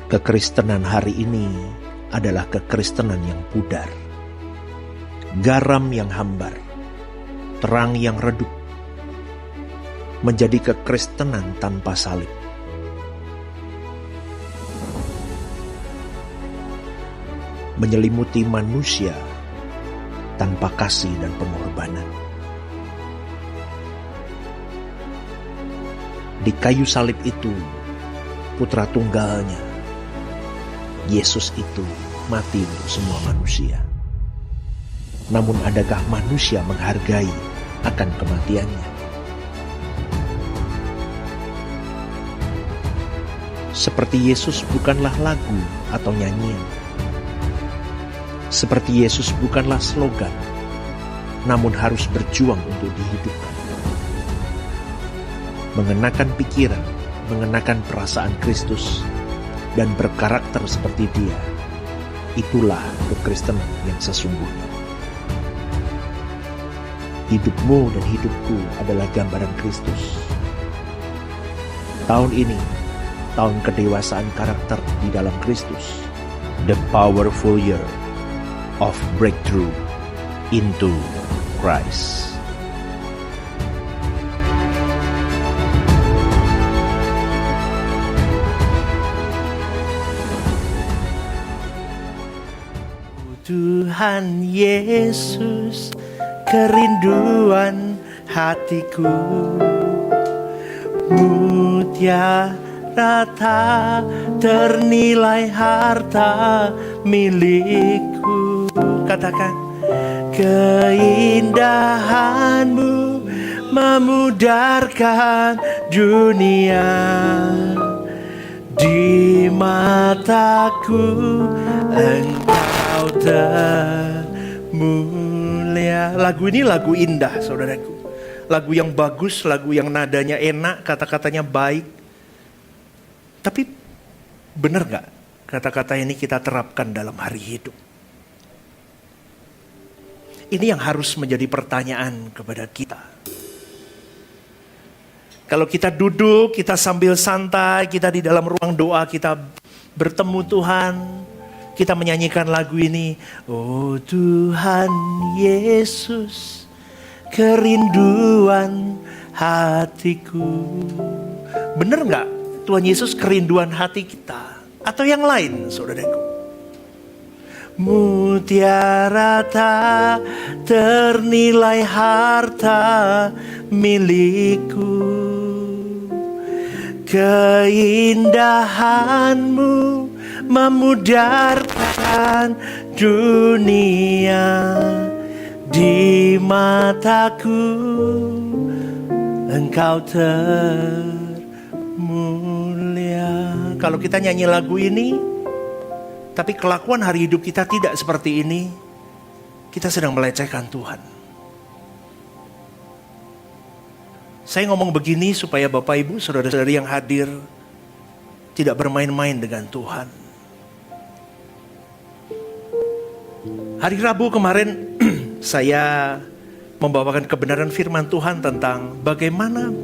Kekristenan hari ini adalah kekristenan yang pudar, garam yang hambar, terang yang redup, menjadi kekristenan tanpa salib. Menyelimuti manusia tanpa kasih dan pengorbanan. Di kayu salib itu, putra tunggalnya, Yesus itu mati untuk semua manusia. Namun adakah manusia menghargai akan kematiannya? Seperti Yesus bukanlah lagu atau nyanyian. Seperti Yesus bukanlah slogan, namun harus berjuang untuk dihidupkan. Mengenakan pikiran, mengenakan perasaan Kristus, dan berkarakter seperti Dia, itulah kekristenan yang sesungguhnya. Hidupmu dan hidupku adalah gambaran Kristus. Tahun ini, tahun kedewasaan karakter di dalam Kristus. The powerful year of breakthrough into Christ. Tuhan Yesus, kerinduan hatiku, mutiara tak ternilai harta milikku. Katakan, keindahanmu memudarkan dunia. Di mataku Engkau termulia. Lagu ini lagu indah, saudaraku. Lagu yang bagus, lagu yang nadanya enak, kata-katanya baik. Tapi benar gak kata-kata ini kita terapkan dalam hari hidup? Ini yang harus menjadi pertanyaan kepada kita. Kalau kita duduk, kita sambil santai, kita di dalam ruang doa, kita bertemu Tuhan, kita menyanyikan lagu ini. Oh Tuhan Yesus, kerinduan hatiku. Bener gak Tuhan Yesus kerinduan hati kita? Atau yang lain, saudaraku? Mutiara tak ternilai harta milikku. Keindahanmu memudarkan dunia. Di mataku Engkau termulia. Kalau kita nyanyi lagu ini, tapi kelakuan hari hidup kita tidak seperti ini, kita sedang melecehkan Tuhan. Saya ngomong begini supaya Bapak Ibu, saudara-saudari yang hadir, tidak bermain-main dengan Tuhan. Hari Rabu kemarin, saya membawakan kebenaran firman Tuhan tentang bagaimana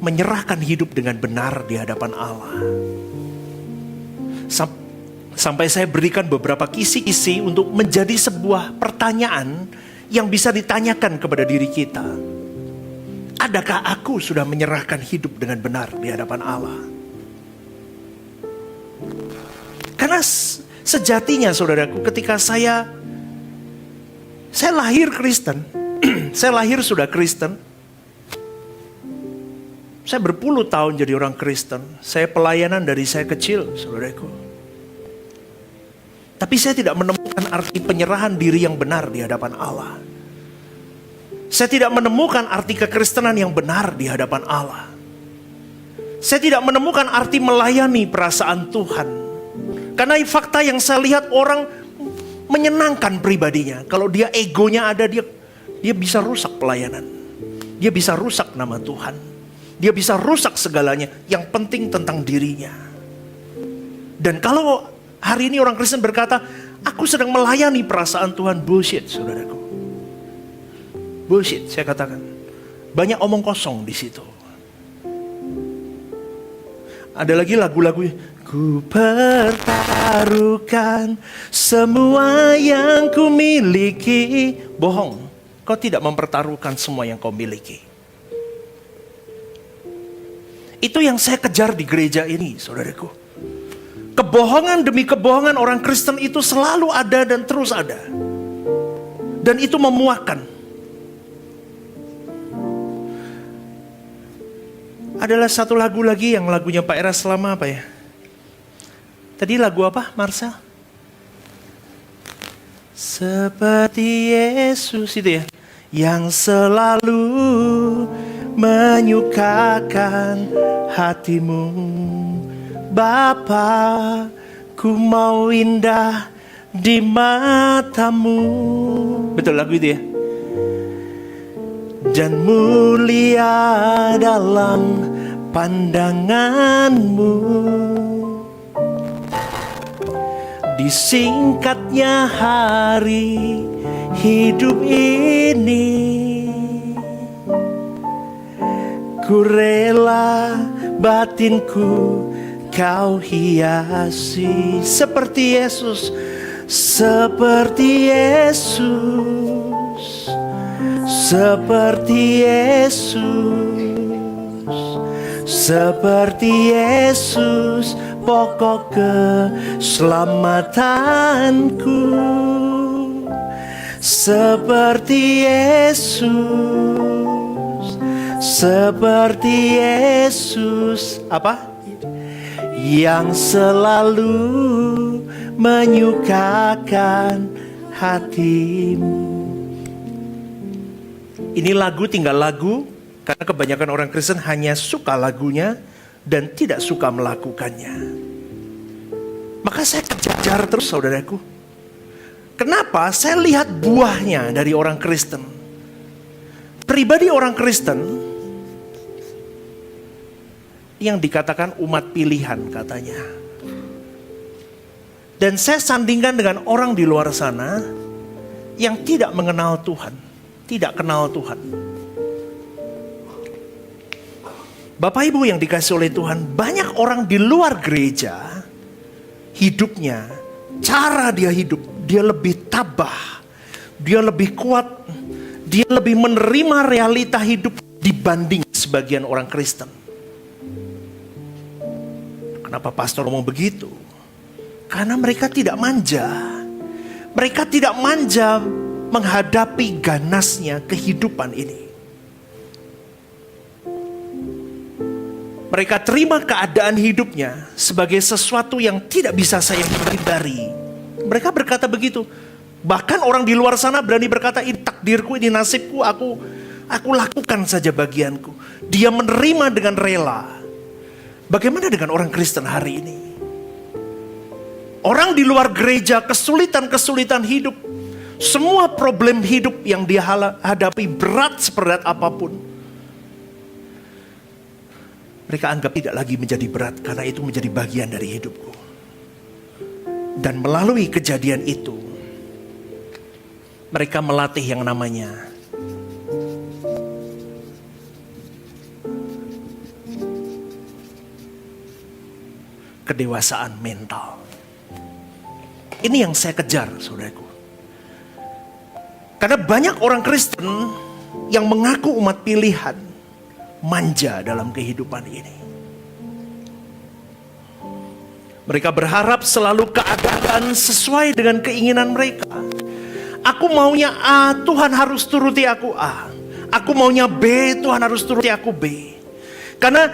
menyerahkan hidup dengan benar di hadapan Allah. Sampai saya berikan beberapa kisi-kisi untuk menjadi sebuah pertanyaan yang bisa ditanyakan kepada diri kita. Adakah aku sudah menyerahkan hidup dengan benar di hadapan Allah? Karena sejatinya saudaraku, ketika saya lahir Kristen, saya lahir sudah Kristen. Saya berpuluh tahun jadi orang Kristen. Saya pelayanan dari saya kecil, saudaraku. Tapi saya tidak menemukan arti penyerahan diri yang benar di hadapan Allah. Saya tidak menemukan arti kekristenan yang benar di hadapan Allah. Saya tidak menemukan arti melayani perasaan Tuhan. Karena fakta yang saya lihat, orang menyenangkan pribadinya. Kalau dia egonya ada, dia bisa rusak pelayanan. Dia bisa rusak nama Tuhan. Dia bisa rusak segalanya. Yang penting tentang dirinya. Dan kalau hari ini orang Kristen berkata, aku sedang melayani perasaan Tuhan, bullshit, saudaraku. Bullshit, saya katakan. Banyak omong kosong di situ. Ada lagi lagu-lagu, ku pertaruhkan semua yang ku miliki. Bohong, kau tidak mempertaruhkan semua yang kau miliki. Itu yang saya kejar di gereja ini, saudaraku. Kebohongan demi kebohongan orang Kristen itu selalu ada dan terus ada. Dan itu memuakkan. Adalah satu lagu lagi yang lagunya Pak Era selama apa ya? Tadi lagu apa, Marcel? Seperti Yesus itu ya. Yang selalu menyukakan hatimu. Bapa, ku mau indah di matamu. Betul lagu itu ya? Dan mulia dalam pandanganmu. Disingkatnya hari hidup ini, ku rela batinku kau hiasi. Seperti Yesus, seperti Yesus, seperti Yesus, seperti Yesus, pokok keselamatanku. Seperti Yesus, seperti Yesus, apa? Yang selalu menyukakan hatimu. Ini lagu tinggal lagu, karena kebanyakan orang Kristen hanya suka lagunya dan tidak suka melakukannya. Maka saya kejar terus, saudaraku. Kenapa? Saya lihat buahnya dari orang Kristen. Pribadi orang Kristen yang dikatakan umat pilihan katanya. Dan saya sandingkan dengan orang di luar sana yang tidak mengenal Tuhan, tidak kenal Tuhan. Bapak Ibu yang dikasih oleh Tuhan, banyak orang di luar gereja, hidupnya, cara dia hidup, dia lebih tabah, dia lebih kuat, dia lebih menerima realita hidup dibanding sebagian orang Kristen. Kenapa pastor ngomong begitu? Karena mereka tidak manja. Mereka tidak manja menghadapi ganasnya kehidupan ini. Mereka terima keadaan hidupnya sebagai sesuatu yang tidak bisa saya hindari. Mereka berkata begitu. Bahkan orang di luar sana berani berkata, ini takdirku, ini nasibku, aku lakukan saja bagianku. Dia menerima dengan rela. Bagaimana dengan orang Kristen hari ini? Orang di luar gereja, kesulitan-kesulitan hidup, semua problem hidup yang dia hadapi berat seberat apapun, mereka anggap tidak lagi menjadi berat karena itu menjadi bagian dari hidupku. Dan melalui kejadian itu, mereka melatih yang namanya kedewasaan mental. Ini yang saya kejar, saudaraku. Karena banyak orang Kristen yang mengaku umat pilihan, manja dalam kehidupan ini. Mereka berharap selalu keadaan sesuai dengan keinginan mereka. Aku maunya A, Tuhan harus turuti aku A. Aku maunya B, Tuhan harus turuti aku B. Karena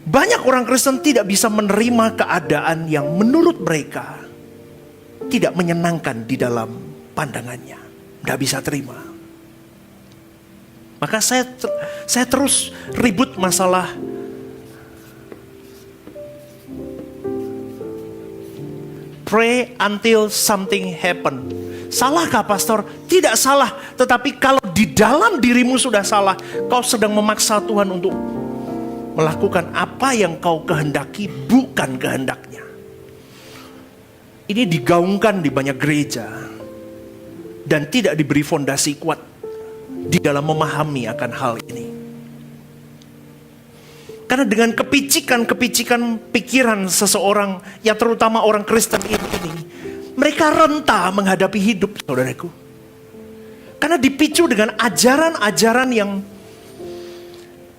banyak orang Kristen tidak bisa menerima keadaan yang menurut mereka tidak menyenangkan di dalam pandangannya. Tidak bisa terima. Maka saya terus ribut masalah pray until something happen. Salahkah pastor? Tidak salah. Tetapi kalau di dalam dirimu sudah salah, kau sedang memaksa Tuhan untuk melakukan apa yang kau kehendaki, bukan kehendaknya. Ini digaungkan di banyak gereja dan tidak diberi fondasi kuat di dalam memahami akan hal ini. Karena dengan kepicikan pikiran seseorang, yang terutama orang Kristen ini, mereka renta menghadapi hidup, saudaraku. Karena dipicu dengan ajaran-ajaran yang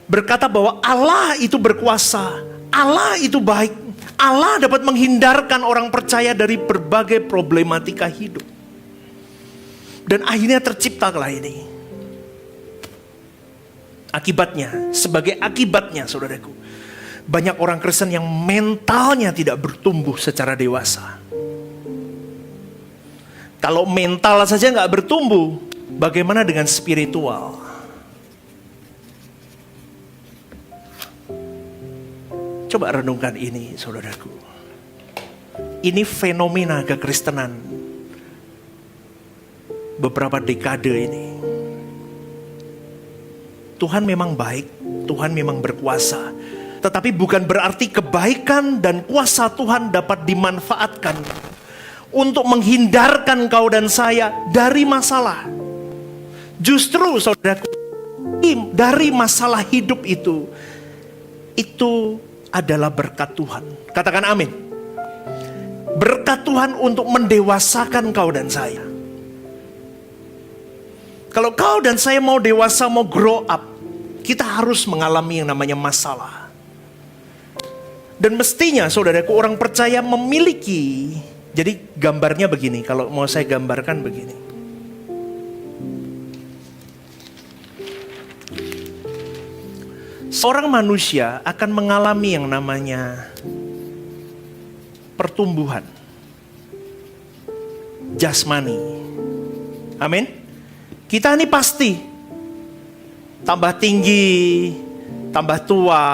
berkata bahwa Allah itu berkuasa, Allah itu baik, Allah dapat menghindarkan orang percaya dari berbagai problematika hidup. Dan akhirnya terciptalah ini. Sebagai akibatnya saudaraku, banyak orang Kristen yang mentalnya tidak bertumbuh secara dewasa. Kalau mental saja nggak bertumbuh, bagaimana dengan spiritual? Coba renungkan ini saudaraku. Ini fenomena kekristenan beberapa dekade ini. Tuhan memang baik, Tuhan memang berkuasa. Tetapi bukan berarti kebaikan dan kuasa Tuhan dapat dimanfaatkan untuk menghindarkan kau dan saya dari masalah. Justru saudaraku, dari masalah hidup itu adalah berkat Tuhan. Katakan amin. Berkat Tuhan untuk mendewasakan kau dan saya. Kalau kau dan saya mau dewasa, mau grow up, kita harus mengalami yang namanya masalah. Dan mestinya saudaraku, orang percaya memiliki, jadi gambarnya begini, kalau mau saya gambarkan begini. Seorang manusia akan mengalami yang namanya pertumbuhan jasmani. Amin. Kita ini pasti tambah tinggi, tambah tua,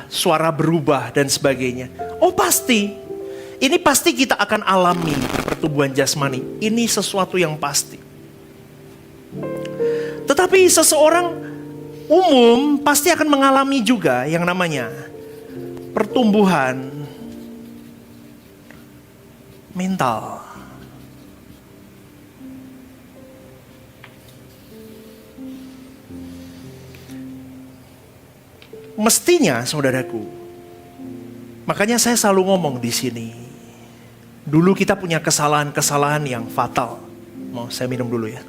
suara berubah dan sebagainya. Oh pasti, ini pasti kita akan alami pertumbuhan jasmani. Ini sesuatu yang pasti. Tetapi seseorang umum pasti akan mengalami juga yang namanya pertumbuhan mental. Mestinya saudaraku, makanya saya selalu ngomong di sini. Dulu kita punya kesalahan-kesalahan yang fatal. Mau saya minum dulu ya.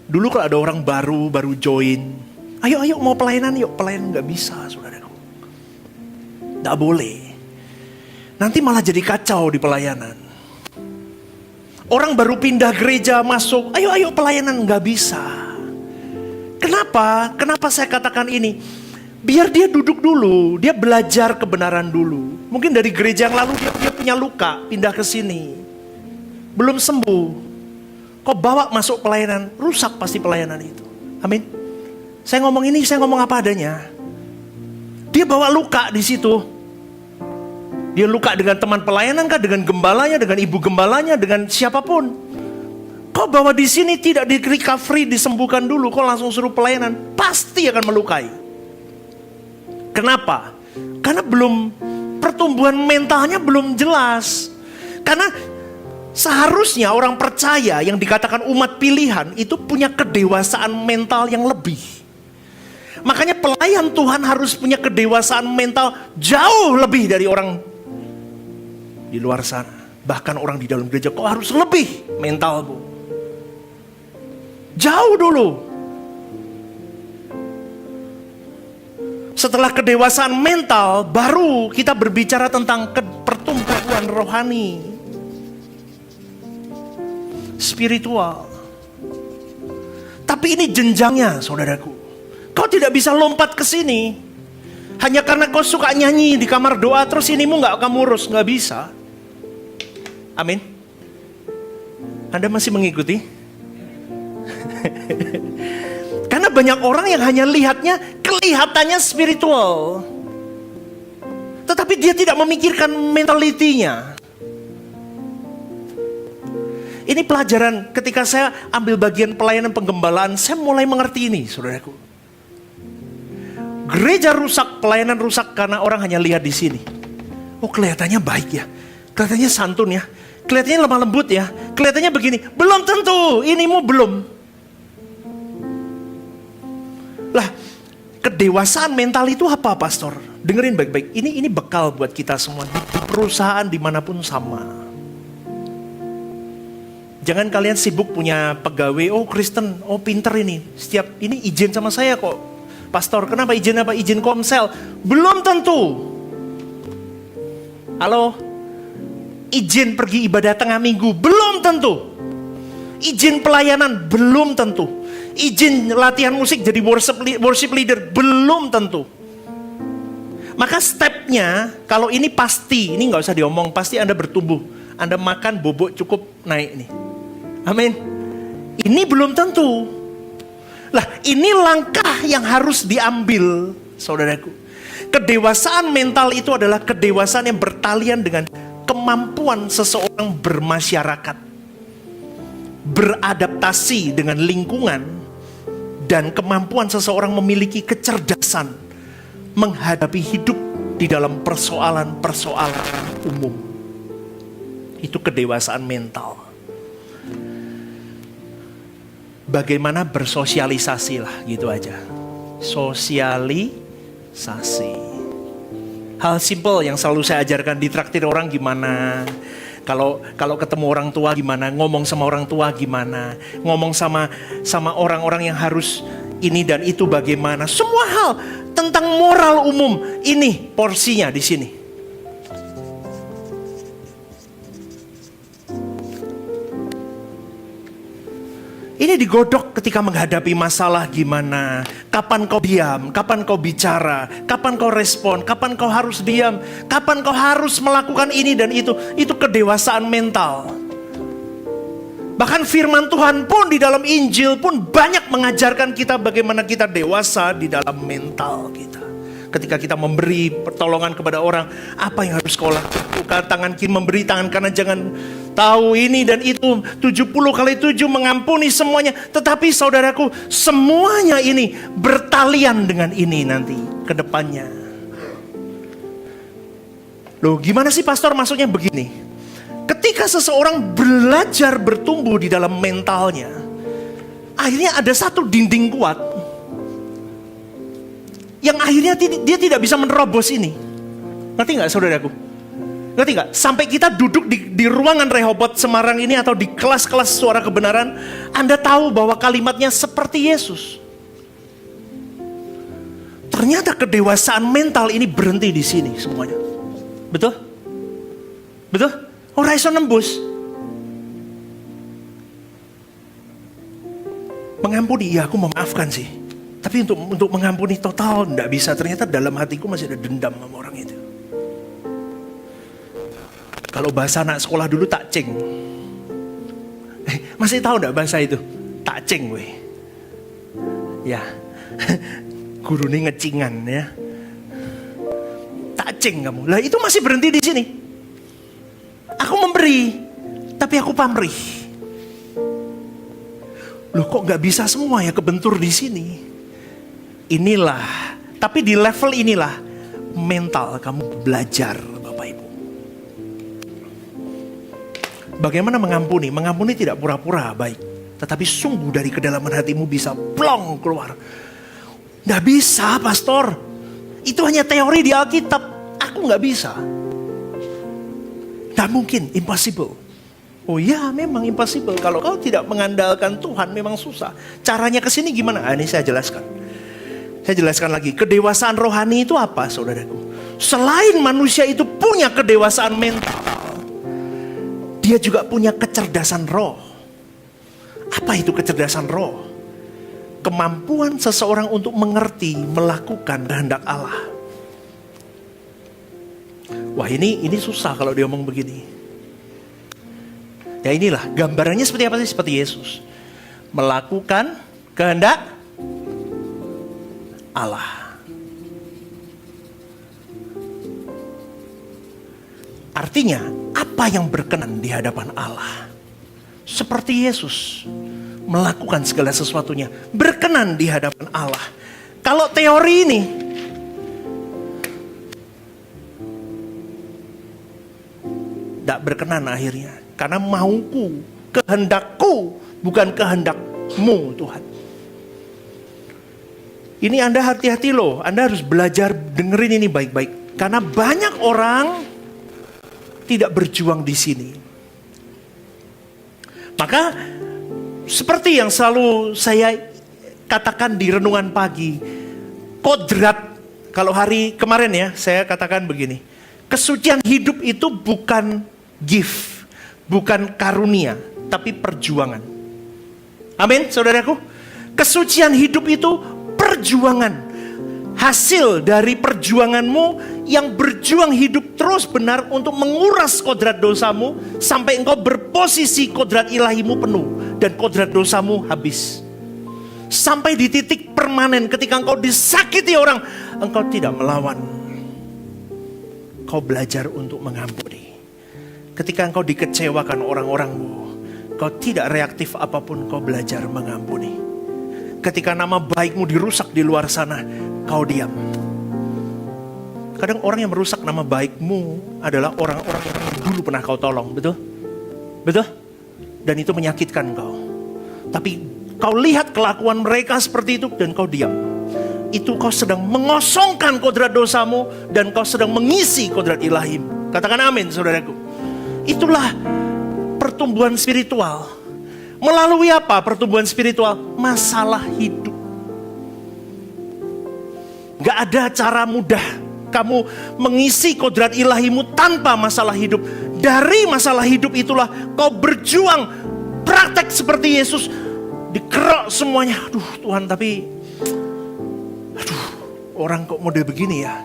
Dulu kalau ada orang baru join, ayo mau pelayanan yuk, pelayanan nggak bisa saudaraku. Nggak boleh. Nanti malah jadi kacau di pelayanan. Orang baru pindah gereja masuk, ayo pelayanan nggak bisa. Kenapa? Kenapa saya katakan ini? Biar dia duduk dulu, dia belajar kebenaran dulu. Mungkin dari gereja yang lalu dia punya luka, pindah ke sini. Belum sembuh. Kok bawa masuk pelayanan, rusak pasti pelayanan itu. Amin. Saya ngomong ini, saya ngomong apa adanya. Dia bawa luka di situ. Dia luka dengan teman pelayanan kah, dengan gembalanya, dengan ibu gembalanya, dengan siapapun. Kok bawa di sini tidak di recovery, disembuhkan dulu, kok langsung suruh pelayanan, pasti akan melukai. Kenapa? Karena pertumbuhan mentalnya belum jelas. Karena seharusnya orang percaya yang dikatakan umat pilihan itu punya kedewasaan mental yang lebih. Makanya pelayan Tuhan harus punya kedewasaan mental jauh lebih dari orang di luar sana. Bahkan orang di dalam gereja kok harus lebih mental, Bu. Jauh dulu. Setelah kedewasaan mental, baru kita berbicara tentang pertumbuhan rohani, spiritual. Tapi ini jenjangnya, saudaraku. Kau tidak bisa lompat ke sini hanya karena kau suka nyanyi di kamar doa terus inimu nggak kamu urus, nggak bisa. Amin. Anda masih mengikuti? Karena banyak orang yang hanya kelihatannya spiritual, tetapi dia tidak memikirkan mentalitinya. Ini pelajaran ketika saya ambil bagian pelayanan penggembalaan, saya mulai mengerti ini, saudaraku. Gereja rusak, pelayanan rusak karena orang hanya lihat di sini. Oh, kelihatannya baik ya, kelihatannya santun ya, kelihatannya lemah lembut ya, kelihatannya begini. Belum tentu, inimu belum. Lah, Kedewasaan mental itu apa, Pastor? Dengerin baik-baik. Ini bekal buat kita semua. Di perusahaan dimanapun sama. Jangan kalian sibuk punya pegawai, oh Kristen, oh pinter ini. Setiap ini izin sama saya kok. Pastor, kenapa izin apa? Izin Komsel. Belum tentu. Halo? Izin pergi ibadah tengah minggu. Belum tentu. Izin pelayanan. Belum tentu. Izin latihan musik jadi worship leader. Belum tentu. Maka stepnya, kalau ini pasti, ini gak usah diomong, pasti Anda bertumbuh. Anda makan bobok cukup naik nih. Amin. Ini belum tentu. Lah, ini langkah yang harus diambil, saudaraku. Kedewasaan mental itu adalah kedewasaan yang bertalian dengan kemampuan seseorang bermasyarakat, beradaptasi dengan lingkungan, dan kemampuan seseorang memiliki kecerdasan menghadapi hidup di dalam persoalan-persoalan umum. Itu kedewasaan mental. Bagaimana bersosialisasi lah, gitu aja. Sosialisasi. Hal simple yang selalu saya ajarkan di traktir orang gimana. Kalau ketemu orang tua gimana, ngomong sama orang tua gimana, ngomong sama orang-orang yang harus ini dan itu bagaimana. Semua hal tentang moral umum, ini porsinya di sini. Ini digodok ketika menghadapi masalah gimana. Kapan kau diam, kapan kau bicara, kapan kau respon, kapan kau harus diam, kapan kau harus melakukan ini dan itu. Itu kedewasaan mental. Bahkan firman Tuhan pun di dalam Injil pun banyak mengajarkan kita bagaimana kita dewasa di dalam mental kita. Ketika kita memberi pertolongan kepada orang, apa yang harus kau lakukan? Tangan kiri memberi, tangan kanan jangan tahu ini dan itu. 70 kali 7 mengampuni semuanya. Tetapi saudaraku, semuanya ini bertalian dengan ini nanti ke depannya. Loh, gimana sih pastor? Maksudnya begini. Ketika seseorang belajar bertumbuh di dalam mentalnya, akhirnya ada satu dinding kuat yang akhirnya dia tidak bisa menerobos ini. Ngerti gak saudaraku? Ngerti gak? Sampai kita duduk di ruangan Rehoboth Semarang ini atau di kelas-kelas suara kebenaran, Anda tahu bahwa kalimatnya seperti Yesus. Ternyata kedewasaan mental ini berhenti di sini semuanya. Betul? Betul? Ora iso nembus. Mengampuni, ya aku memaafkan sih. Tapi untuk mengampuni total enggak bisa. Ternyata dalam hatiku masih ada dendam sama orang itu. Kalau bahasa anak sekolah dulu tak ceng. Masih tahu enggak bahasa itu? Tak ceng weh. Ya. Guru ini ngecingan ya. Tak ceng kamu. Lah itu masih berhenti di sini. Aku memberi, tapi aku pamrih. Loh kok gak bisa semua ya kebentur di sini? Inilah, tapi di level inilah mental kamu belajar, Bapak Ibu. Bagaimana mengampuni? Mengampuni tidak pura-pura baik, tetapi sungguh dari kedalaman hatimu bisa plong keluar. Gak bisa, pastor. Itu hanya teori di Alkitab. Aku gak bisa. Gak mungkin, impossible. Oh ya, memang impossible. Kalau kau tidak mengandalkan Tuhan memang susah. Caranya ke sini gimana? Ini saya jelaskan. Saya jelaskan lagi. Kedewasaan rohani itu apa, saudaraku? Selain manusia itu punya kedewasaan mental, dia juga punya kecerdasan roh. Apa itu kecerdasan roh? Kemampuan seseorang untuk mengerti, melakukan kehendak Allah. Wah ini susah kalau diomong begini. Ya inilah gambarannya seperti apa sih? Seperti Yesus melakukan kehendak Allah. Artinya apa yang berkenan di hadapan Allah? Seperti Yesus melakukan segala sesuatunya berkenan di hadapan Allah. Kalau teori ini tidak berkenan akhirnya. Karena mauku, kehendakku, bukan kehendakmu Tuhan. Ini Anda hati-hati loh, Anda harus belajar dengerin ini baik-baik. Karena banyak orang tidak berjuang di sini. Maka seperti yang selalu saya katakan di renungan pagi, kodrat, kalau hari kemarin ya saya katakan begini, kesucian hidup itu bukan gift, bukan karunia, tapi perjuangan. Amin, saudaraku. Kesucian hidup itu perjuangan. Hasil dari perjuanganmu yang berjuang hidup terus benar untuk menguras kodrat dosamu sampai engkau berposisi kodrat ilahimu penuh dan kodrat dosamu habis. Sampai di titik permanen ketika engkau disakiti orang, engkau tidak melawan. Kau belajar untuk mengampuni. Ketika engkau dikecewakan orang-orangmu, kau tidak reaktif apapun, kau belajar mengampuni. Ketika nama baikmu dirusak di luar sana, kau diam. Kadang orang yang merusak nama baikmu adalah orang-orang yang dulu pernah kau tolong, betul? Betul? Dan itu menyakitkan kau. Tapi kau lihat kelakuan mereka seperti itu dan kau diam. Itu kau sedang mengosongkan kodrat dosamu dan kau sedang mengisi kodrat ilahim. Katakan amin, saudaraku. Itulah pertumbuhan spiritual. Melalui apa pertumbuhan spiritual? Masalah hidup. Gak ada cara mudah kamu mengisi kodrat ilahimu tanpa masalah hidup. Dari masalah hidup itulah kau berjuang praktek seperti Yesus. Dikerok semuanya. Aduh Tuhan, tapi orang kok model begini ya.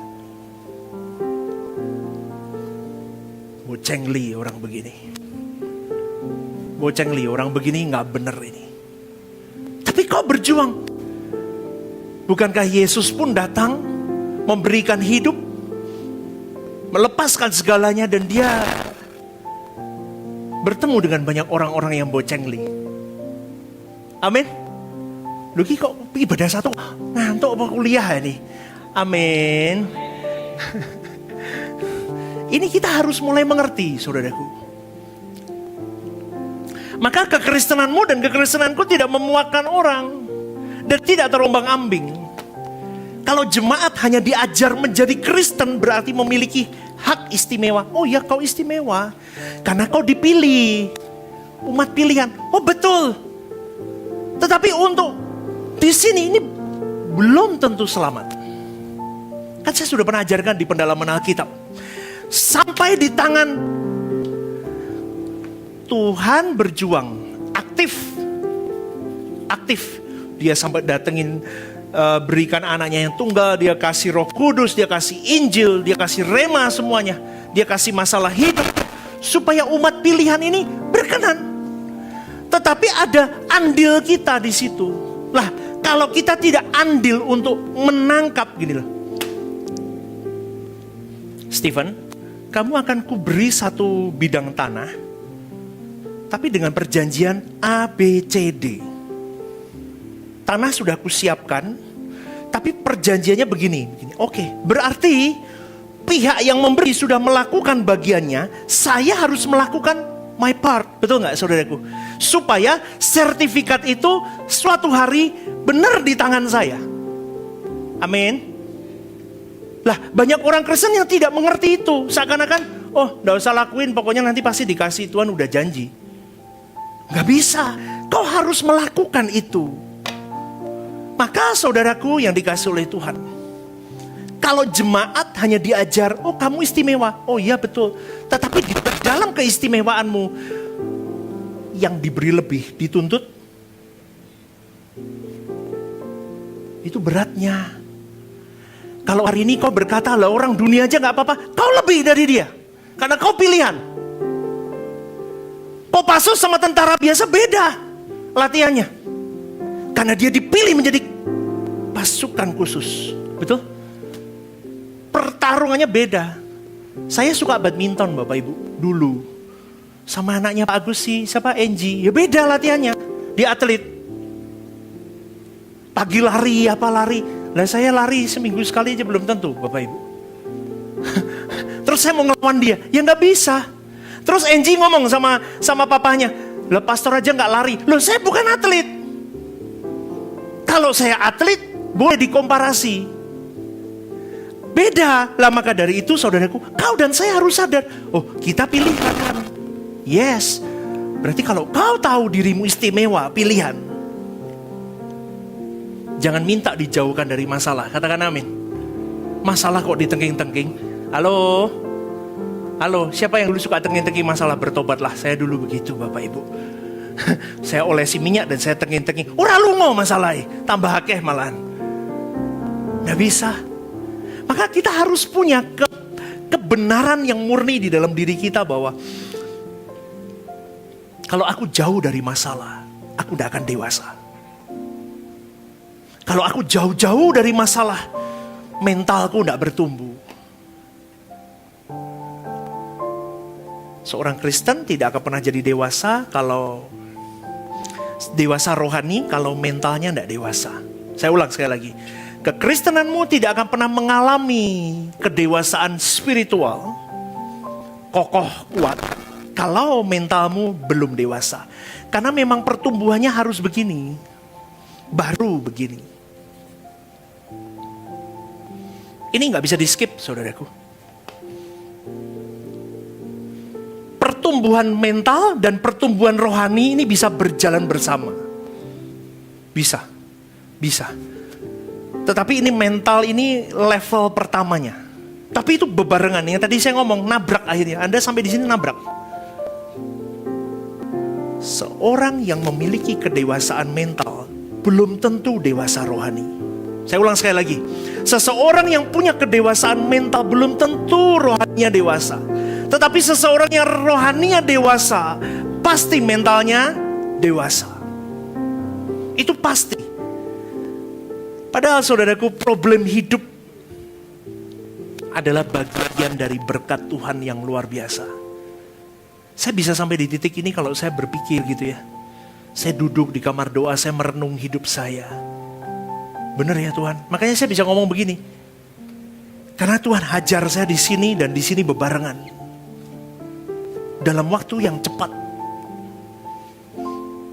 Bocengli orang begini. Bocengli orang begini gak bener ini. Tapi kau berjuang. Bukankah Yesus pun datang memberikan hidup, melepaskan segalanya, dan dia bertemu dengan banyak orang-orang yang bocengli. Amin. Luki kok ibadah satu ngantuk apa kuliah ini? Amin. Ini kita harus mulai mengerti, saudaraku. Maka kekristenanmu dan kekristenanku tidak memuakkan orang dan tidak terombang-ambing. Kalau jemaat hanya diajar menjadi Kristen berarti memiliki hak istimewa. Oh ya, kau istimewa karena kau dipilih, umat pilihan. Oh betul. Tetapi untuk di sini ini belum tentu selamat. Kan saya sudah pernah ajarkan di pendalaman Alkitab. Sampai di tangan Tuhan berjuang, aktif. Dia sampai datengin, berikan anaknya yang tunggal, dia kasih Roh Kudus, dia kasih Injil, dia kasih rema semuanya. Dia kasih masalah hidup supaya umat pilihan ini berkenan. Tetapi ada andil kita di situ. Lah, kalau kita tidak andil untuk menangkap gini loh. Stephen, kamu akan kuberi satu bidang tanah. Tapi dengan perjanjian A, B, C, D. Tanah sudah kusiapkan, tapi perjanjiannya begini. Oke, berarti pihak yang memberi sudah melakukan bagiannya, saya harus melakukan my part. Betul nggak saudaraku? Supaya sertifikat itu suatu hari benar di tangan saya. Amin. Lah, banyak orang Kristen yang tidak mengerti itu. Seakan-akan, oh nggak usah lakuin, pokoknya nanti pasti dikasih, Tuhan udah janji. Gak bisa, kau harus melakukan itu. Maka saudaraku yang dikasih oleh Tuhan, kalau jemaat hanya diajar, oh kamu istimewa, oh iya betul. Tetapi di dalam keistimewaanmu, yang diberi lebih dituntut, itu beratnya. Kalau hari ini kau berkata, lah orang dunia aja gak apa-apa, kau lebih dari dia. Karena kau pilihan. Kopassus sama tentara biasa beda latihannya. Karena dia dipilih menjadi pasukan khusus. Betul? Pertarungannya beda. Saya suka badminton Bapak Ibu dulu. Sama anaknya Pak Agus sih, siapa Enji. Ya beda latihannya. Dia atlet. Pagi lari, apa lari. Lah saya lari seminggu sekali aja belum tentu Bapak Ibu. Terus saya mau ngelawan dia. Ya gak bisa. Terus Enji ngomong sama papahnya, "Lah pastor aja gak lari." Loh saya bukan atlet. Kalau saya atlet, Boleh dikomparasi. Beda lah, maka dari itu saudaraku, kau dan saya harus sadar, oh kita pilihan. Yes, berarti kalau kau tahu dirimu istimewa, pilihan. Jangan minta dijauhkan dari masalah, katakan amin. Masalah kok ditengking-tengking. Halo, siapa yang dulu suka tengking-tengking masalah? Bertobatlah, saya dulu begitu Bapak Ibu. Saya olesi minyak dan saya tengking-tengking. Ora lungo masalahnya, tambah akeh malahan. Nggak bisa. Maka kita harus punya kebenaran yang murni di dalam diri kita bahwa kalau aku jauh dari masalah, aku tidak akan dewasa. Kalau aku jauh-jauh dari masalah, mentalku tidak bertumbuh. Seorang Kristen tidak akan pernah jadi dewasa kalau dewasa rohani, kalau mentalnya tidak dewasa. Saya ulang sekali lagi. Kekristenanmu tidak akan pernah mengalami kedewasaan spiritual kokoh kuat kalau mentalmu belum dewasa. Karena memang pertumbuhannya harus begini, baru begini. Ini nggak bisa di skip saudaraku. Pertumbuhan mental dan pertumbuhan rohani ini bisa berjalan bersama. Bisa. Tetapi ini mental ini level pertamanya. Tapi itu bebarengan. Yang tadi saya ngomong nabrak akhirnya. Anda sampai di sini nabrak. Seorang yang memiliki kedewasaan mental belum tentu dewasa rohani. Saya ulang sekali lagi. Seseorang yang punya kedewasaan mental belum tentu rohaninya dewasa. Tetapi seseorang yang rohaninya dewasa pasti mentalnya dewasa. Itu pasti. Padahal saudaraku, problem hidup adalah bagian dari berkat Tuhan yang luar biasa. Saya bisa sampai di titik ini kalau saya berpikir gitu ya. Saya duduk di kamar doa, saya merenung hidup saya. Benar ya Tuhan? Makanya saya bisa ngomong begini. Karena Tuhan hajar saya di sini dan di sini bebarengan. Dalam waktu yang cepat.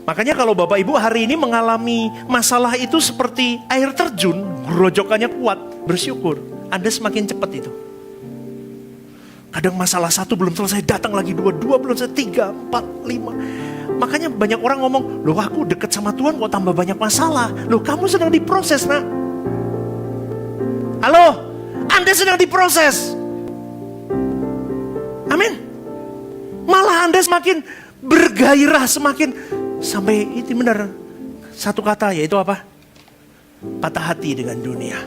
Makanya kalau Bapak Ibu hari ini mengalami masalah itu seperti air terjun, gerojokannya kuat, bersyukur. Anda semakin cepat itu. Kadang masalah satu belum selesai, datang lagi dua belum selesai, 3, 4, 5. Makanya banyak orang ngomong, loh aku deket sama Tuhan kok tambah banyak masalah. Loh kamu sedang diproses nak. Halo, Anda sedang diproses. Amin. Malah Anda semakin bergairah, semakin sampai itu benar satu kata, yaitu apa? Patah hati dengan dunia.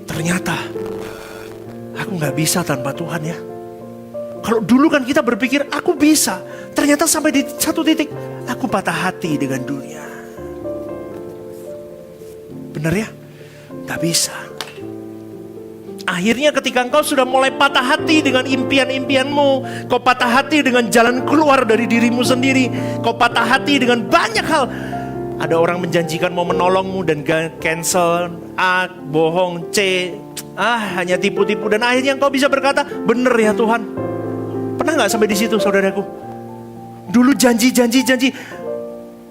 Ternyata aku gak bisa tanpa Tuhan ya. Kalau dulu kan kita berpikir aku bisa. Ternyata sampai di satu titik aku patah hati dengan dunia. Benar ya? Gak bisa. Akhirnya ketika engkau sudah mulai patah hati dengan impian-impianmu, kau patah hati dengan jalan keluar dari dirimu sendiri, kau patah hati dengan banyak hal. Ada orang menjanjikan mau menolongmu dan cancel, A, bohong, C, hanya tipu-tipu. Dan akhirnya engkau bisa berkata, benar ya Tuhan. Pernah gak sampai di situ saudaraku? Dulu janji.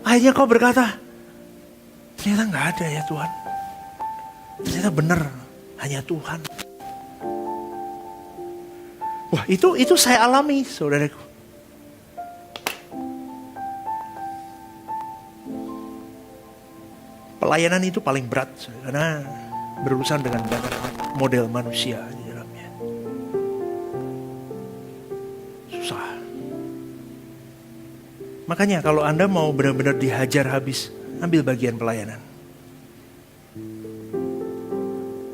Akhirnya kau berkata, ternyata gak ada ya Tuhan. Ternyata benar, hanya Tuhan. Wah itu saya alami saudaraku. Pelayanan itu paling berat karena berurusan dengan banyak model manusia di dalamnya. Susah. Makanya kalau Anda mau benar-benar dihajar habis, ambil bagian pelayanan.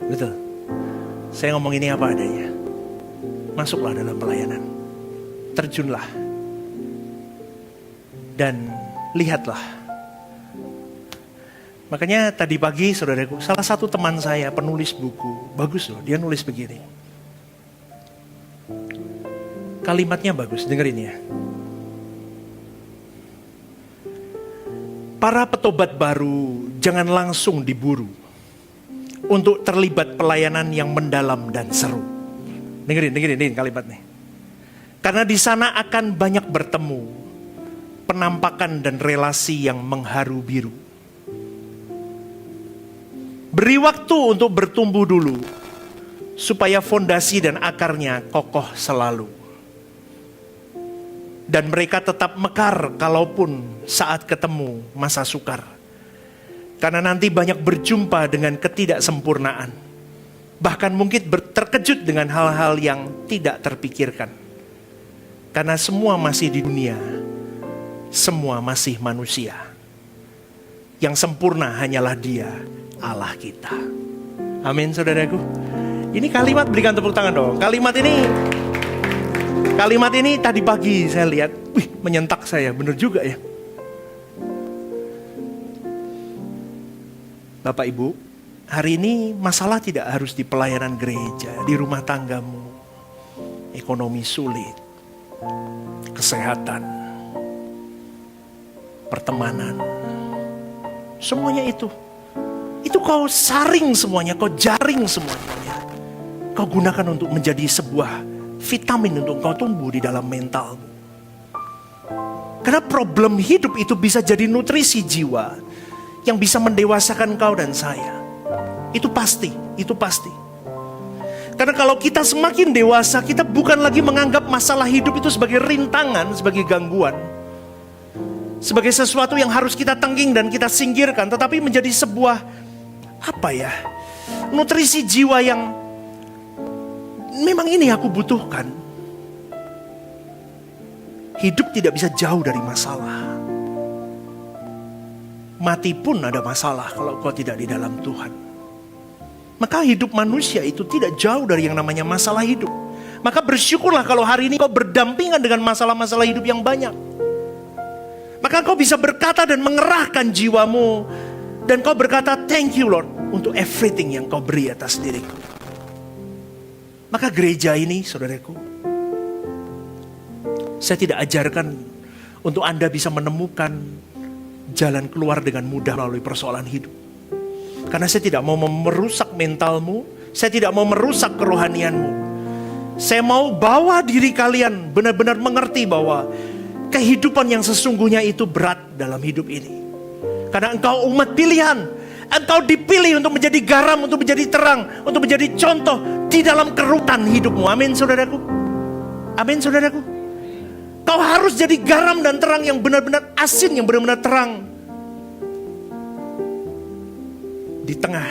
Betul. Saya ngomong ini apa adanya. Masuklah dalam pelayanan. Terjunlah. Dan lihatlah. Makanya tadi pagi saudaraku, salah satu teman saya penulis buku. Bagus loh, dia nulis begini. Kalimatnya bagus, dengerin ya. Para petobat baru jangan langsung diburu untuk terlibat pelayanan yang mendalam dan seru. Dengerin kalimat nih. Karena di sana akan banyak bertemu, penampakan dan relasi yang mengharu biru. Beri waktu untuk bertumbuh dulu, supaya fondasi dan akarnya kokoh selalu. Dan mereka tetap mekar kalaupun saat ketemu masa sukar. Karena nanti banyak berjumpa dengan ketidaksempurnaan. Bahkan mungkin terkejut dengan hal-hal yang tidak terpikirkan. Karena semua masih di dunia, semua masih manusia. Yang sempurna hanyalah Dia, Allah kita. Amin, saudaraku. Ini kalimat, berikan tepuk tangan dong. Kalimat ini tadi pagi saya lihat, menyentak saya, benar juga ya. Bapak Ibu, hari ini masalah tidak harus di pelayanan gereja, di rumah tanggamu, ekonomi sulit, kesehatan, pertemanan, semuanya itu kau saring semuanya, kau jaring semuanya. Kau gunakan untuk menjadi sebuah vitamin untuk kau tumbuh di dalam mentalmu. Karena problem hidup itu bisa jadi nutrisi jiwa yang bisa mendewasakan kau dan saya. Itu pasti. Karena kalau kita semakin dewasa, kita bukan lagi menganggap masalah hidup itu sebagai rintangan, sebagai gangguan, sebagai sesuatu yang harus kita tengging dan kita singkirkan, tetapi menjadi sebuah nutrisi jiwa yang memang ini aku butuhkan. Hidup tidak bisa jauh dari masalah. Mati pun ada masalah kalau kau tidak di dalam Tuhan. Maka hidup manusia itu tidak jauh dari yang namanya masalah hidup. Maka bersyukurlah kalau hari ini kau berdampingan dengan masalah-masalah hidup yang banyak. Maka kau bisa berkata dan mengerahkan jiwamu. Dan kau berkata, thank you Lord, untuk everything yang kau beri atas diriku. Maka gereja ini, saudaraku, saya tidak ajarkan untuk Anda bisa menemukan jalan keluar dengan mudah melalui persoalan hidup. Karena saya tidak mau merusak mentalmu, saya tidak mau merusak kerohanianmu. Saya mau bawa diri kalian benar-benar mengerti bahwa kehidupan yang sesungguhnya itu berat dalam hidup ini. Karena engkau umat pilihan, engkau dipilih untuk menjadi garam, untuk menjadi terang, untuk menjadi contoh di dalam kerutan hidupmu. Amin, saudaraku. Amin, saudaraku. Kau harus jadi garam dan terang yang benar-benar asin, yang benar-benar terang. Di tengah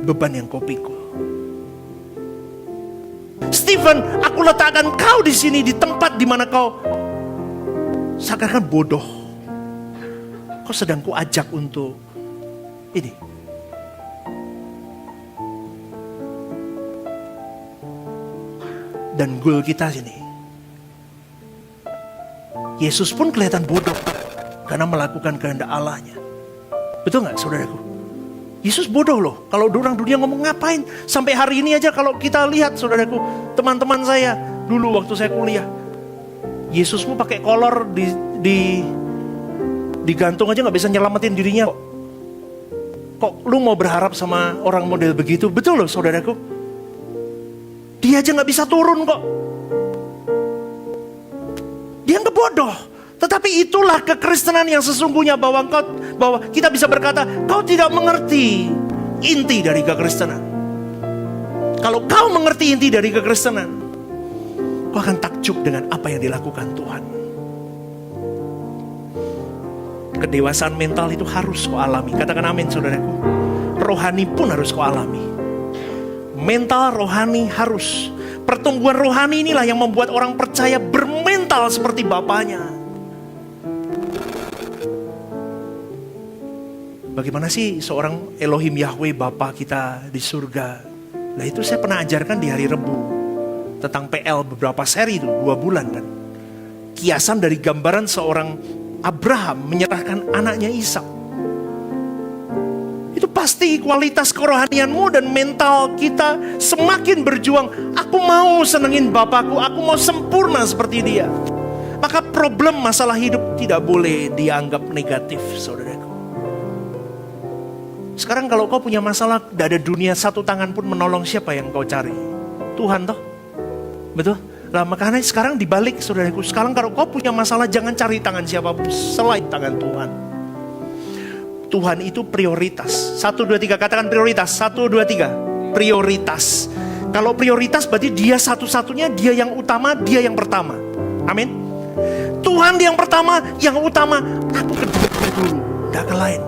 beban yang kau pikul. Stephen, aku letakkan kau di sini, di tempat di mana kau seakan-akan bodoh. Kau sedang kuajak untuk ini. Dan goal kita sini, Yesus pun kelihatan bodoh karena melakukan kehendak Allahnya. Betul gak, saudaraku? Yesus bodoh loh. Kalau orang dunia ngomong ngapain? Sampai hari ini aja kalau kita lihat, saudaraku, teman-teman saya dulu waktu saya kuliah, Yesusmu pakai kolor digantung aja gak bisa nyelamatin dirinya. Kok lu mau berharap sama orang model begitu? Betul loh, saudaraku. Dia aja gak bisa turun kok. Dia nggak bodoh. Tetapi itulah kekristenan yang sesungguhnya, bahwa kita bisa berkata, kau tidak mengerti inti dari kekristenan. Kalau kau mengerti inti dari kekristenan, kau akan takjub dengan apa yang dilakukan Tuhan. Kedewasaan mental itu harus kau alami. Katakan amin, saudaraku. Rohani pun harus kau alami. Mental, rohani harus. Pertumbuhan rohani inilah yang membuat orang percaya bermental seperti Bapaknya. Bagaimana sih seorang Elohim Yahweh Bapa kita di surga? Nah itu saya pernah ajarkan di hari Rebu. Tentang PL beberapa seri itu, 2 bulan kan. Kiasan dari gambaran seorang Abraham menyerahkan anaknya Ishak. Itu pasti kualitas kerohanianmu dan mental kita semakin berjuang. Aku mau senengin Bapakku, aku mau sempurna seperti dia. Maka problem masalah hidup tidak boleh dianggap negatif, saudaraku. Sekarang kalau kau punya masalah, tidak ada dunia satu tangan pun menolong, siapa yang kau cari? Tuhan toh. Betul? Lah makanya sekarang dibalik, saudaraku. Sekarang kalau kau punya masalah, jangan cari tangan siapapun selain tangan Tuhan. Tuhan itu prioritas. 1, 2, 3, katakan prioritas. 1, 2, 3, prioritas. Kalau prioritas berarti dia satu-satunya, dia yang utama, dia yang pertama. Amin. Tuhan yang pertama, yang utama. Aku kedua dulu, tidak ke lain.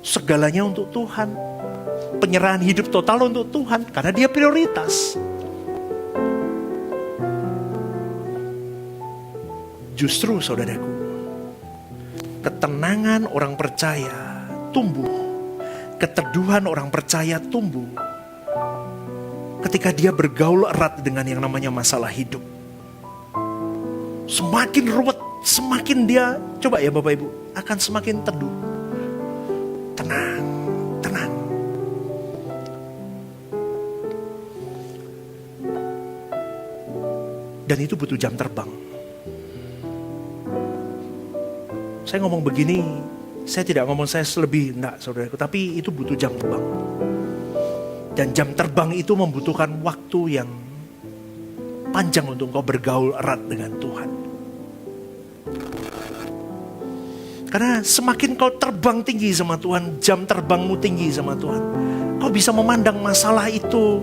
Segalanya untuk Tuhan. Penyerahan hidup total untuk Tuhan, karena dia prioritas. Justru saudaraku, ketenangan orang percaya tumbuh, keteduhan orang percaya tumbuh ketika dia bergaul erat dengan yang namanya masalah hidup. Semakin ruwet, semakin dia, coba ya Bapak Ibu, akan semakin teduh. Tenang, tenang. Dan itu butuh jam terbang. Saya ngomong begini, saya tidak ngomong saya selebih, enggak saudaraku, tapi itu butuh jam terbang. Dan jam terbang itu membutuhkan waktu yang panjang untuk engkau bergaul erat dengan Tuhan. Karena semakin kau terbang tinggi sama Tuhan, jam terbangmu tinggi sama Tuhan, kau bisa memandang masalah itu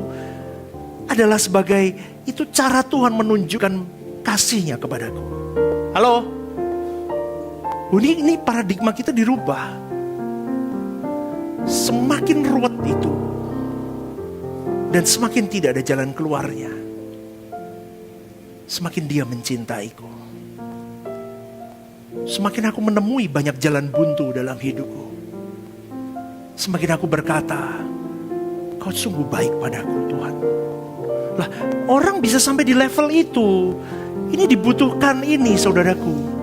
adalah sebagai, itu cara Tuhan menunjukkan kasih-Nya kepadaku. Halo? Ini paradigma kita dirubah. Semakin ruwet itu, dan semakin tidak ada jalan keluarnya, semakin dia mencintaiku. Semakin aku menemui banyak jalan buntu dalam hidupku, semakin aku berkata, Kau sungguh baik padaku Tuhan. Lah, orang bisa sampai di level itu. Ini dibutuhkan ini saudaraku.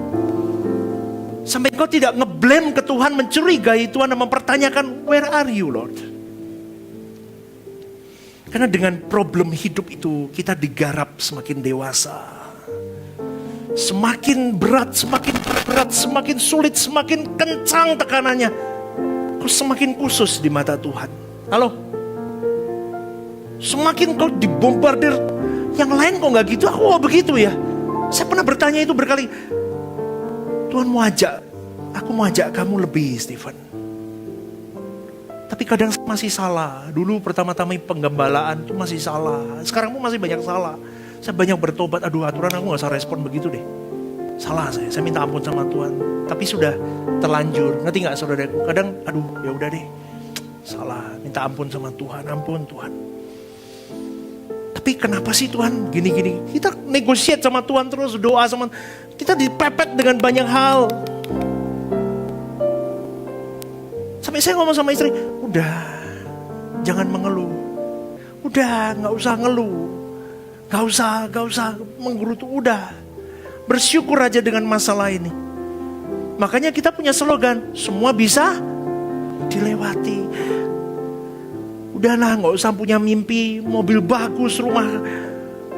Sampai kau tidak ngeblame ke Tuhan, mencurigai Tuhan dan mempertanyakan, where are you Lord? Karena dengan problem hidup itu kita digarap semakin dewasa. Semakin berat, semakin sulit, semakin kencang tekanannya. Kau semakin khusus di mata Tuhan. Halo? Semakin kau dibombardir. Yang lain kok gak gitu, aku kok begitu ya. Saya pernah bertanya itu berkali. Tuhan aku mau ajak kamu lebih Stephen. Tapi kadang masih salah. Dulu pertama-tama penggembalaan itu masih salah. Sekarang pun masih banyak salah. Saya banyak bertobat, aduh aturan aku gak usah respon begitu deh. Salah saya minta ampun sama Tuhan. Tapi sudah terlanjur, ngerti gak saudaraku? Kadang aduh ya udah deh, salah, minta ampun sama Tuhan, ampun Tuhan. Tapi kenapa sih Tuhan gini-gini? Kita negotiate sama Tuhan terus, doa sama, kita dipepet dengan banyak hal. Sampai saya ngomong sama istri, udah jangan mengeluh. Udah gak usah ngeluh. Gak usah menggerutu, udah. Bersyukur aja dengan masalah ini. Makanya kita punya slogan, semua bisa dilewati. Udahlah, gak usah punya mimpi, mobil bagus, rumah.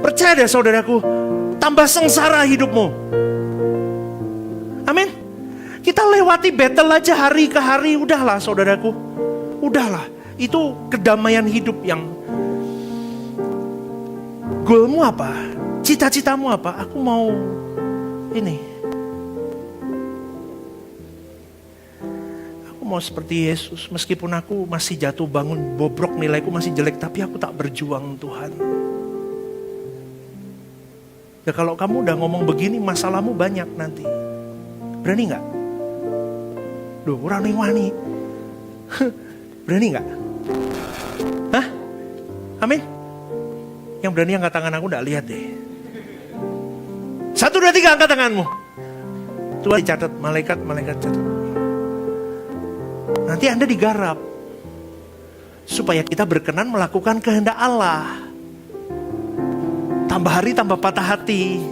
Percaya deh saudaraku, tambah sengsara hidupmu. Amin. Kita lewati battle aja hari ke hari, udahlah saudaraku. Udahlah, itu kedamaian hidup yang goalmu apa? Cita-citamu apa? Aku mau ini. Aku mau seperti Yesus. Meskipun aku masih jatuh bangun, bobrok, nilaiku masih jelek, tapi aku tak berjuang Tuhan. Ya kalau kamu udah ngomong begini, masalahmu banyak nanti. Berani gak? Duh, wani. Berani gak? Hah? Amin? Yang berani angkat tangan aku gak lihat deh. 1, 2, 3 angkat tanganmu. Tuhan dicatat, malaikat catat. Nanti Anda digarap. Supaya kita berkenan melakukan kehendak Allah. Tambah hari tambah patah hati.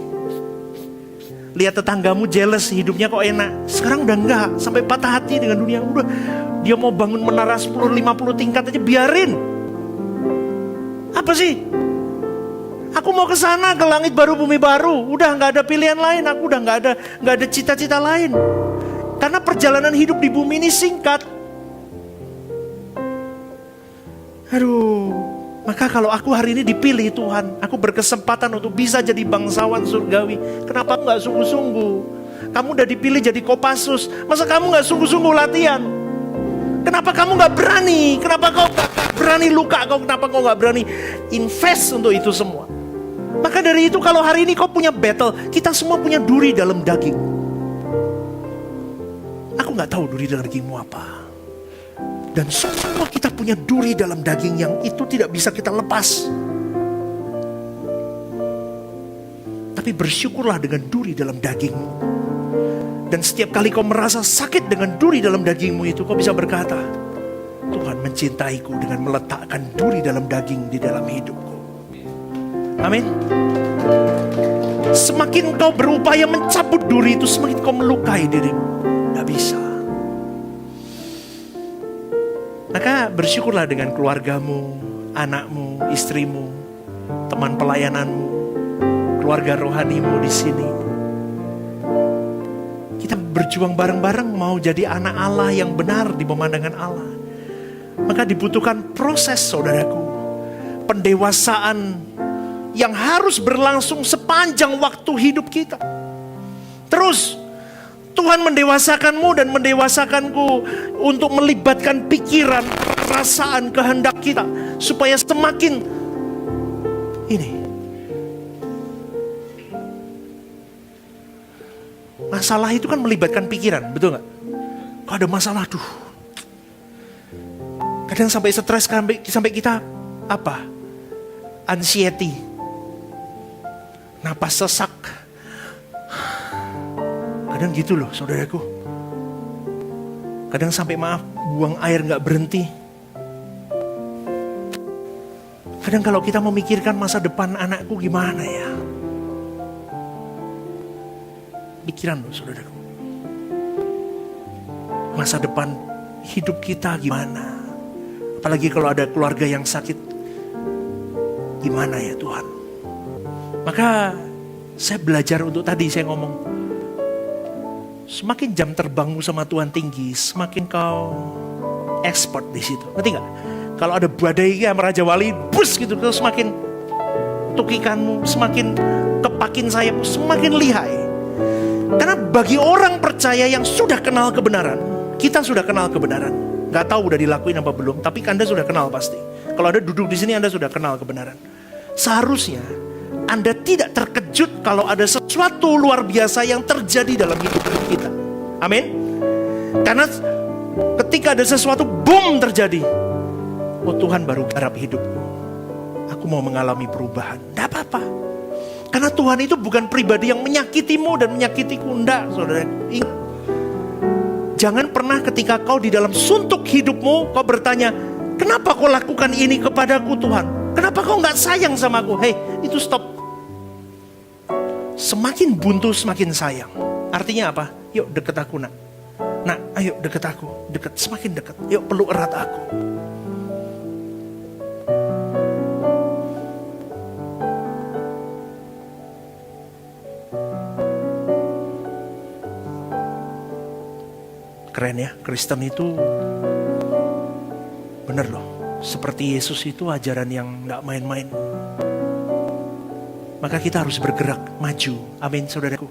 Lihat tetanggamu jealous, hidupnya kok enak. Sekarang udah enggak, sampai patah hati dengan dunia. Udah, dia mau bangun menara 10-50 tingkat aja, biarin. Apa sih? Aku mau ke sana, ke langit baru, bumi baru. Udah nggak ada pilihan lain. Aku udah nggak ada cita-cita lain. Karena perjalanan hidup di bumi ini singkat. Aduh, maka kalau aku hari ini dipilih Tuhan, aku berkesempatan untuk bisa jadi bangsawan surgawi. Kenapa aku nggak sungguh-sungguh? Kamu udah dipilih jadi Kopassus. Masa kamu gak sungguh-sungguh latihan? Kenapa kamu gak berani? Kenapa kau gak berani luka? Kenapa kau gak berani invest untuk itu semua? Maka dari itu kalau hari ini kau punya battle, kita semua punya duri dalam daging. Aku gak tahu duri dalam dagingmu apa. Dan semua kita punya duri dalam daging yang itu tidak bisa kita lepas. Tapi bersyukurlah dengan duri dalam dagingmu. Dan setiap kali kau merasa sakit dengan duri dalam dagingmu itu, kau bisa berkata, Tuhan mencintaiku dengan meletakkan duri dalam daging di dalam hidupku. Amin. Semakin kau berupaya mencabut duri itu, semakin kau melukai dirimu. Tidak bisa. Maka bersyukurlah dengan keluargamu, anakmu, istrimu, teman pelayananmu, keluarga rohanimu di sini. Kita berjuang bareng-bareng mau jadi anak Allah yang benar di pemandangan Allah. Maka dibutuhkan proses, saudaraku, pendewasaan yang harus berlangsung sepanjang waktu hidup kita. Terus Tuhan mendewasakanmu dan mendewasakanku untuk melibatkan pikiran, perasaan, kehendak kita supaya semakin ini. Masalah itu kan melibatkan pikiran, betul gak? Kalau ada masalah, kadang sampai stres, sampai kita apa? Anxiety, napas sesak. Kadang gitu loh, saudaraku. Kadang sampai buang air gak berhenti. Kadang kalau kita memikirkan masa depan anakku gimana ya? Pikiran loh, saudaraku. Masa depan hidup kita gimana? Apalagi kalau ada keluarga yang sakit. Gimana ya Tuhan? Maka saya belajar untuk tadi saya ngomong. Semakin jam terbangmu sama Tuhan tinggi, semakin kau expert di situ. Ngerti gak? Kalau ada badai sama Raja Wali, bus gitu, semakin tukikanmu, semakin kepakin sayapmu, semakin lihai. Karena bagi orang percaya yang sudah kenal kebenaran, kita sudah kenal kebenaran. Gak tahu udah dilakuin apa belum, tapi Anda sudah kenal pasti. Kalau Anda duduk di sini, Anda sudah kenal kebenaran. Seharusnya Anda tidak terkejut kalau ada sesuatu luar biasa yang terjadi dalam hidup kita. Amin. Karena ketika ada sesuatu boom terjadi, oh Tuhan baru garap hidupku. Aku mau mengalami perubahan. Tidak apa-apa. Karena Tuhan itu bukan pribadi yang menyakitimu dan menyakitiku. Enggak, saudara. Ingat. Jangan pernah ketika kau di dalam suntuk hidupmu, kau bertanya, kenapa kau lakukan ini kepadaku Tuhan? Kenapa kau gak sayang sama aku? Hei, itu stop. Semakin buntu semakin sayang. Artinya apa? Yuk deket aku nak. Nak, ayo deket aku. Deket, semakin deket. Yuk peluk erat aku. Keren ya, Kristen itu bener loh. Seperti Yesus itu ajaran yang gak main-main. Maka kita harus bergerak, maju. Amin, saudaraku.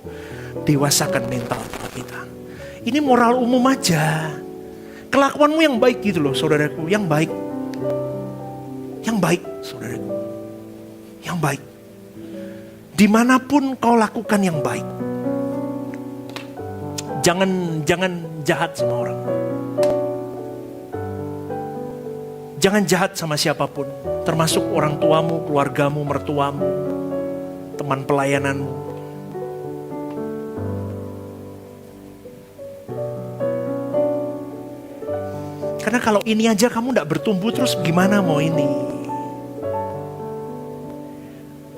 Dewasakan mental kita. Ini moral umum aja. Kelakuanmu yang baik gitu loh, saudaraku. Yang baik. Yang baik, saudaraku. Yang baik. Dimanapun kau lakukan yang baik. Jangan jahat sama orang. Jangan jahat sama siapapun. Termasuk orang tuamu, keluargamu, mertuamu, teman pelayananmu. Karena kalau ini aja kamu gak bertumbuh, terus gimana mau ini?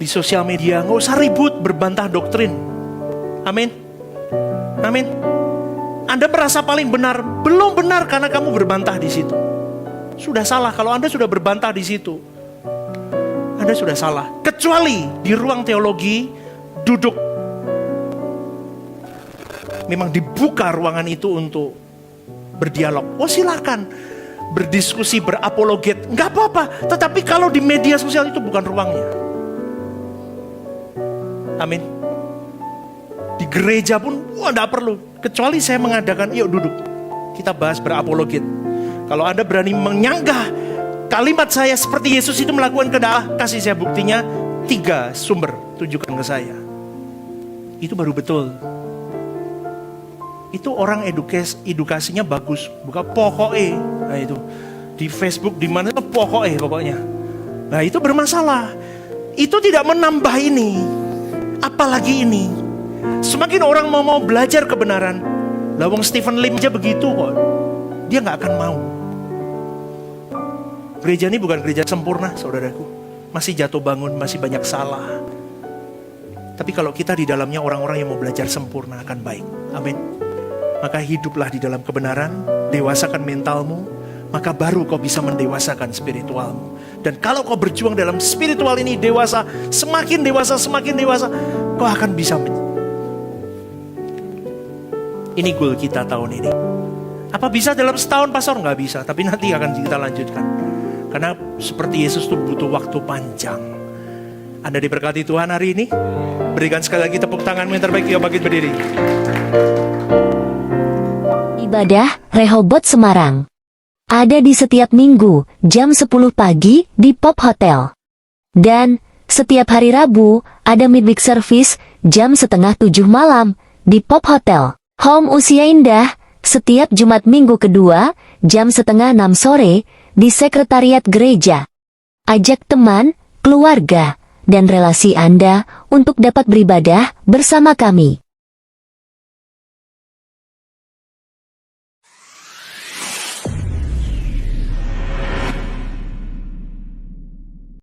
Di sosial media gak usah ribut berbantah doktrin. Amin. Amin. Anda merasa paling benar, belum benar karena kamu berbantah di situ. Sudah salah kalau Anda sudah berbantah di situ. Anda sudah salah. Kecuali di ruang teologi duduk. Memang dibuka ruangan itu untuk berdialog. Oh silakan berdiskusi, berapologet, nggak apa-apa. Tetapi kalau di media sosial itu bukan ruangnya. Amin. Di gereja pun, wah enggak perlu. Kecuali saya mengadakan, yuk duduk. Kita bahas berapologet. Kalau Anda berani menyanggah kalimat saya seperti Yesus itu melakukan kehendak Allah, kasih saya buktinya 3 sumber, tunjukkan ke saya. Itu baru betul. Itu orang edukasinya bagus, bukan pokoknya. Nah itu di Facebook di mana pokoknya. Nah itu bermasalah. Itu tidak menambah ini, apalagi ini. Semakin orang mau belajar kebenaran, lawang Stephen Lim aja begitu kok. Dia nggak akan mau. Gereja ini bukan gereja sempurna, saudaraku. Masih jatuh bangun, masih banyak salah. Tapi kalau kita di dalamnya orang-orang yang mau belajar sempurna akan baik. Amin. Maka hiduplah di dalam kebenaran, dewasakan mentalmu, maka baru kau bisa mendewasakan spiritualmu. Dan kalau kau berjuang dalam spiritual ini dewasa, semakin dewasa, kau akan bisa. Ini goal kita tahun ini. Apa bisa dalam setahun, Pastor? Nggak bisa, tapi nanti akan kita lanjutkan. Karena seperti Yesus itu butuh waktu panjang. Anda diberkati Tuhan hari ini. Berikan sekali lagi tepuk tanganmu yang terbaik. Yuk bangkit berdiri. Ibadah Rehoboth Semarang ada di setiap minggu jam 10 pagi di Pop Hotel. Dan setiap hari Rabu ada midweek service jam 6:30 malam di Pop Hotel. Home Usia Indah setiap Jumat minggu kedua jam 5:30 sore di sekretariat gereja. Ajak teman, keluarga, dan relasi Anda untuk dapat beribadah bersama kami.